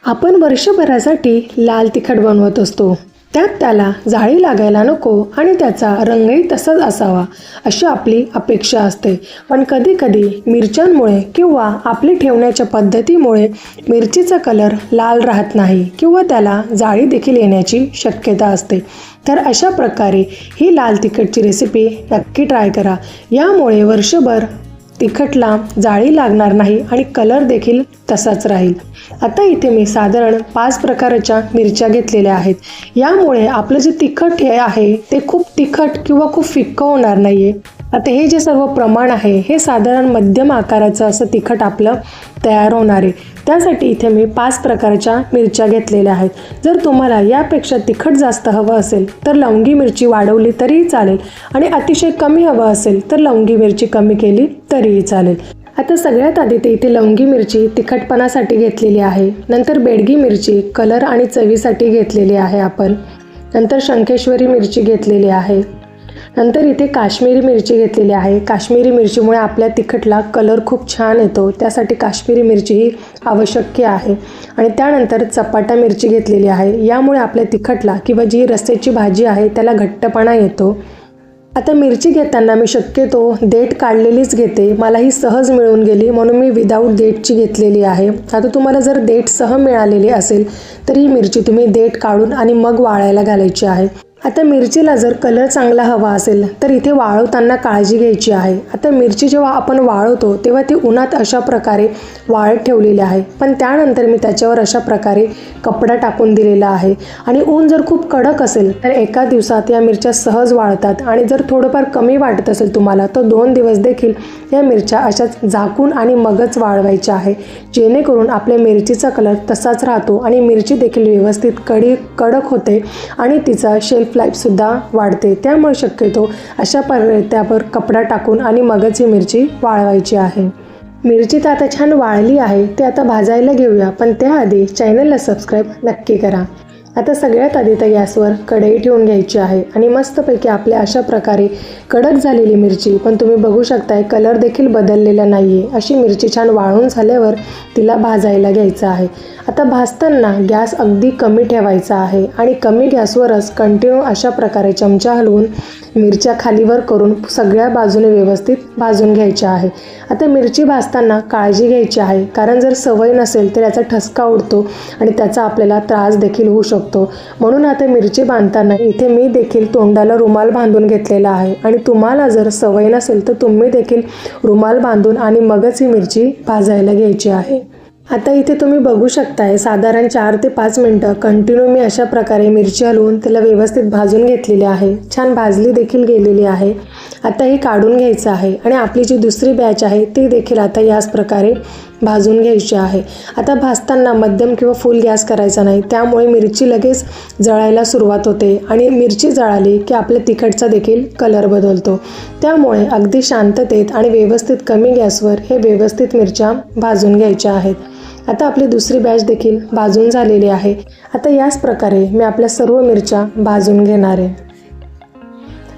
आपण वर्षभरासाठी लाल तिखट बनवत असतो, त्यात त्याला जाळी लागायला नको आणि त्याचा रंगही तसाच असावा अशी आपली अपेक्षा असते. पण कधीकधी मिरच्यांमुळे किंवा आपली ठेवण्याच्या पद्धतीमुळे मिरचीचा कलर लाल राहत नाही किंवा त्याला जाळी देखील येण्याची शक्यता असते. तर अशा प्रकारे ही लाल तिखटची रेसिपी नक्की ट्राय करा. यामुळे वर्षभर तिखटला जाळी लागणार नाही आणि कलर देखील तसाच राहील. आता इथे मी साधारण 5 प्रकारच्या मिरच्या घेतलेल्या आहेत. यामुळे आपलं जे तिखट हे आहे ते खूप तिखट किंवा खूप फिक्कं होणार नाही आहे. आता हे जे सर्व प्रमाण आहे हे साधारण मध्यम आकाराचं असं तिखट आपलं तयार होणार आहे. त्यासाठी इथे मी 5 प्रकारच्या मिरच्या घेतलेल्या आहेत. जर तुम्हाला यापेक्षा तिखट जास्त हवं असेल तर लवंगी मिरची वाढवली तरीही चालेल आणि अतिशय कमी हवं असेल तर लवंगी मिरची कमी केली तरीही चालेल. आता सगळ्यात आधी ते इथे लवंगी मिरची तिखटपणासाठी घेतलेली आहे. नंतर बेडगी मिरची कलर आणि चवीसाठी घेतलेली आहे आपण. नंतर शंखेश्वरी मिरची घेतलेली आहे. नंतर इथे काश्मीरी मिरची घेतलेली आहे. काश्मीरी मिरचीमुळे आपल्या तिखटला कलर खूप छान येतो, त्यासाठी काश्मीरी मिरची ही आवश्यक आहे. आणि त्यानंतर चपाटा मिरची घेतलेली आहे. यामुळे आपल्या तिखटला किंवा जी रस्स्याची भाजी आहे त्याला घट्टपणा येतो. आता मिरची घेताना मी शक्यतो देठ काढलेलीच घेते. मला ही सहज मिळून गेली म्हणून मी विदाऊट देठची घेतलेली आहे. आता तुम्हाला जर देठ सह मिळालेली असेल तर ही मिरची तुम्ही देठ काढून आणि मग वाळायला घालायची आहे. आता मिरचीला जर कलर चांगला हवा असेल तर इथे वाळवताना काळजी घ्यायची आहे. आता मिरची जेव्हा आपण वाळवतो तेव्हा ती उन्हात अशा प्रकारे वाळत ठेवलेली आहे, पण त्यानंतर मी त्याच्यावर अशा प्रकारे कपडा टाकून दिलेला आहे. आणि ऊन जर खूप कडक असेल तर एका दिवसात या मिरच्या सहज वाळतात. आणि जर थोडंफार कमी वाटत असेल तुम्हाला तर 2 दिवस देखील या मिरच्या अशाच झाकून आणि मगच वाळवायच्या आहे, जेणेकरून आपल्या मिरचीचा कलर तसाच राहतो आणि मिरची देखील व्यवस्थित कडक होते आणि तिचा शेल्फ लाईफसुद्धा वाढते. त्यामुळे शक्यतो अशा त्यावर कपडा टाकून आणि मगच ही मिरची वाळवायची आहे. मिरची तर आता छान वाळली आहे, ते आता भाजायला घेऊया. पण त्याआधी चॅनलला सबस्क्राईब नक्की करा. आता सगळ्यात आधी तर गॅसवर कढई ठेवून घ्यायची आहे आणि मस्तपैकी आपल्या अशा प्रकारे कडक झालेली मिरची, पण तुम्ही बघू शकताय कलर देखील बदललेला नाही आहे, अशी मिरची छान वाळून झाल्यावर तिला भाजायला घ्यायचं आहे. आता भाजताना गॅस अगदी कमी ठेवायचा आहे आणि कमी गॅसवरच कंटिन्यू अशा प्रकारे चमचा हलवून मिरच्या खालीवर करून सगळ्या बाजूने व्यवस्थित भाजून घ्यायच्या आहे. आता मिरची भाजताना काळजी घ्यायची आहे, कारण जर सवय नसेल तर याचा ठसका उडतो आणि त्याचा आपल्याला त्रास देखील होऊ शकतो. म्हणून आता मिरची बांधताना इथे मी देखील तोंडाला रुमाल बांधून घेतलेला आहे आणि तुम्हाला जर सवय नसेल तर तुम्ही देखील रुमाल बांधून आणि मगच ही मिरची भाजायला घ्यायची आहे. आता इथे तुम्ही बघू शकताय साधारण 4 ते 5 मिनटं कंटिन्यू मी अशा प्रकारे मिरची हलवून त्याला व्यवस्थित भाजून घेतलेली आहे. छान भाजली देखील गेलेली आहे. आता ही काढून घ्यायचं आहे आणि आपली जी दुसरी बॅच आहे ती देखील आता याच प्रकारे भाजून घ्यायची आहे. आता भाजताना मध्यम किंवा फुल गॅस करायचा नाही, त्यामुळे मिरची लगेच जळायला सुरुवात होते आणि मिरची जळाली की आपल्या तिखटचा देखील कलर बदलतो. त्यामुळे अगदी शांततेत आणि व्यवस्थित कमी गॅसवर हे व्यवस्थित मिरच्या भाजून घ्यायच्या आहेत. आता आपली दुसरी बॅच देखील भाजून झालेली आहे. आता याच प्रकारे मी आपल्या सर्व मिरच्या भाजून घेणार आहे.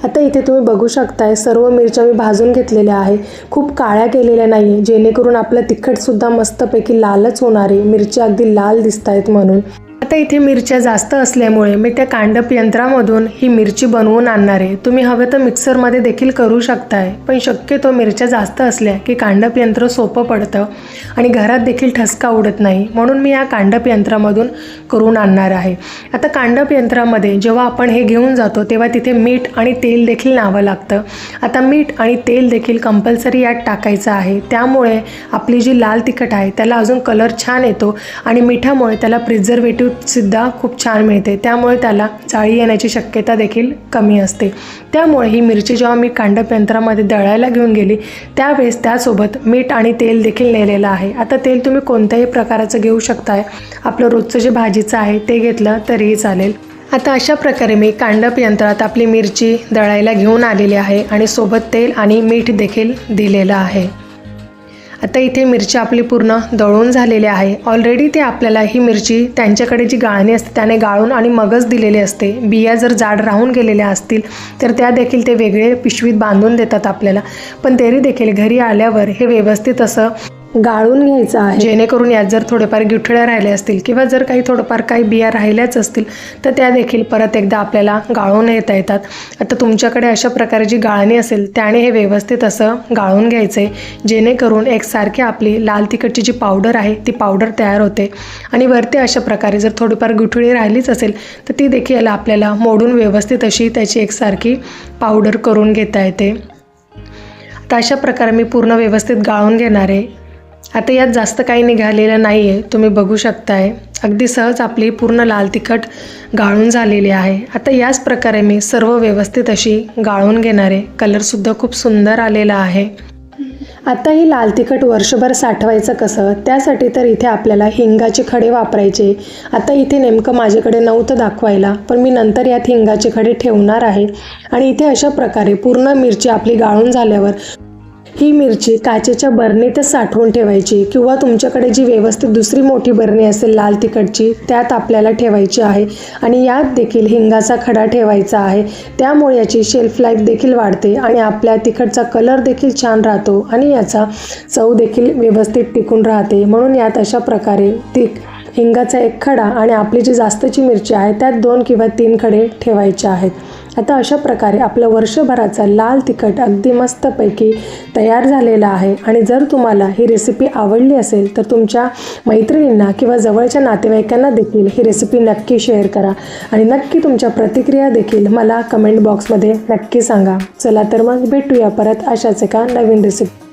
आता इथे तुम्ही बघू शकताय सर्व मिरच्या मी भाजून घेतलेल्या आहे. खूप काळ्या केलेल्या नाही, जेणेकरून आपलं तिखटसुद्धा मस्तपैकी लालच होणार आहे. मिरच्या अगदी लाल दिसत आहेत म्हणून. आता इथे मिरच्या जास्त असल्यामुळे मी त्या कांडप यंत्रामधून ही मिरची बनवून आणणार आहे. तुम्ही हवे तर मिक्सरमध्ये देखील करू शकताय, पण शक्यतो मिरच्या जास्त असल्या की कांडप यंत्र सोपं पडतं आणि घरात देखील ठसका उडत नाही, म्हणून मी या कांडप यंत्रामधून करून आणणार आहे. आता कांडप यंत्रामध्ये जेव्हा आपण हे घेऊन जातो तेव्हा तिथे मीठ आणि तेल देखील न्यावं लागतं. आता मीठ आणि तेल देखील कंपल्सरी यात टाकायचं आहे. त्यामुळे आपली जी लाल तिखट आहे त्याला अजून कलर छान येतो आणि मिठामुळे त्याला प्रिझर्वेटिव्ह सुद्धा खूप छान मिळते. त्यामुळे त्याला जाळी येण्याची शक्यता देखील कमी असते. त्यामुळे ही मिरची जेव्हा मी कांडप यंत्रामध्ये दळायला घेऊन गेली त्यावेळेस त्यासोबत मीठ आणि तेल देखील नेलेलं आहे. आता तेल तुम्ही कोणत्याही प्रकाराचं घेऊ शकताय. आपलं रोजचं जे भाजीचं आहे ते घेतलं तरीही चालेल. आता अशा प्रकारे मी कांडप यंत्रात आपली मिरची दळायला घेऊन आलेली आहे आणि सोबत तेल आणि मीठ देखील दिलेलं आहे. आता इथे मिरची आपली पूर्ण दळून झालेली आहे. ऑलरेडी ते आपल्याला ही मिरची त्यांच्याकडे जी गाळणी असते त्याने गाळून आणि मगच दिलेली असते. बिया जर जाड राहून गेलेल्या असतील तर त्या देखील ते वेगळे पिशवीत बांधून देतात आपल्याला. पण तरी देखील घरी आल्यावर हे व्यवस्थित असं गाळून घ्यायचा आहे, जेणेकरून यात जर थोडेफार गुठळ्या राहिल्या असतील किंवा जर काही थोडंफार काही बिया राहिल्याच असतील तर त्या देखील परत एकदा आपल्याला गाळून येतात. आता तुमच्याकडे अशा प्रकारे जी गाळणी असेल त्याने हे व्यवस्थित असं गाळून घ्यायचं आहे, जेणेकरून एकसारखी आपली लाल तिखटची जी पावडर आहे ती पावडर तयार होते. आणि वरती अशा प्रकारे जर थोडीफार गुठळी राहिलीच असेल तर ती देखील आपल्याला मोडून व्यवस्थित अशी त्याची एकसारखी पावडर करून घेता येते. तर अशा प्रकारे मी पूर्ण व्यवस्थित गाळून घेणार आहे. आता यात जास्त काही निघालेलं नाही आहे, तुम्ही बघू शकताय. अगदी सहज आपली पूर्ण लाल तिखट गाळून झालेली आहे. आता याच प्रकारे मी सर्व व्यवस्थित अशी गाळून घेणार आहे. कलरसुद्धा खूप सुंदर आलेला आहे. आता ही लाल तिखट वर्षभर साठवायचं कसं, त्यासाठी तर इथे आपल्याला हिंगाचे खडे वापरायचे. आता इथे नेमकं माझ्याकडे नव्हतं दाखवायला, पण मी नंतर यात हिंगाचे खडे ठेवणार आहे. आणि इथे अशा प्रकारे पूर्ण मिरची आपली गाळून झाल्यावर ही मिरची काचेच्या बरणीतच साठवून ठेवायची किंवा तुमच्याकडे जी व्यवस्थित दुसरी मोठी बरणी असेल लाल तिखटची त्यात आपल्याला ठेवायची आहे. आणि यात देखील हिंगाचा खडा ठेवायचा आहे. त्यामुळे याची शेल्फ लाईफ देखील वाढते आणि आपल्या तिखटचा कलर देखील छान राहतो आणि याचा चव देखील व्यवस्थित टिकून राहते. म्हणून यात अशा प्रकारे हिंगाचा एक खडा आणि आपली जी जास्तची मिरची आहे त्यात 2 किंवा 3 खडे ठेवायचे आहेत. आता अशा प्रकारे आपलं वर्षभराचा लाल तिखट अगदी मस्तपैकी तयार झालेला आहे. आणि जर तुम्हाला ही रेसिपी आवडली असेल तर तुमच्या मैत्रिणींना किंवा जवळच्या नातेवाईकांना देखील ही रेसिपी नक्की शेअर करा आणि नक्की तुमच्या प्रतिक्रिया देखील मला कमेंट बॉक्समध्ये नक्की सांगा. चला तर मग भेटूया परत अशाच एका नवीन रेसिपी.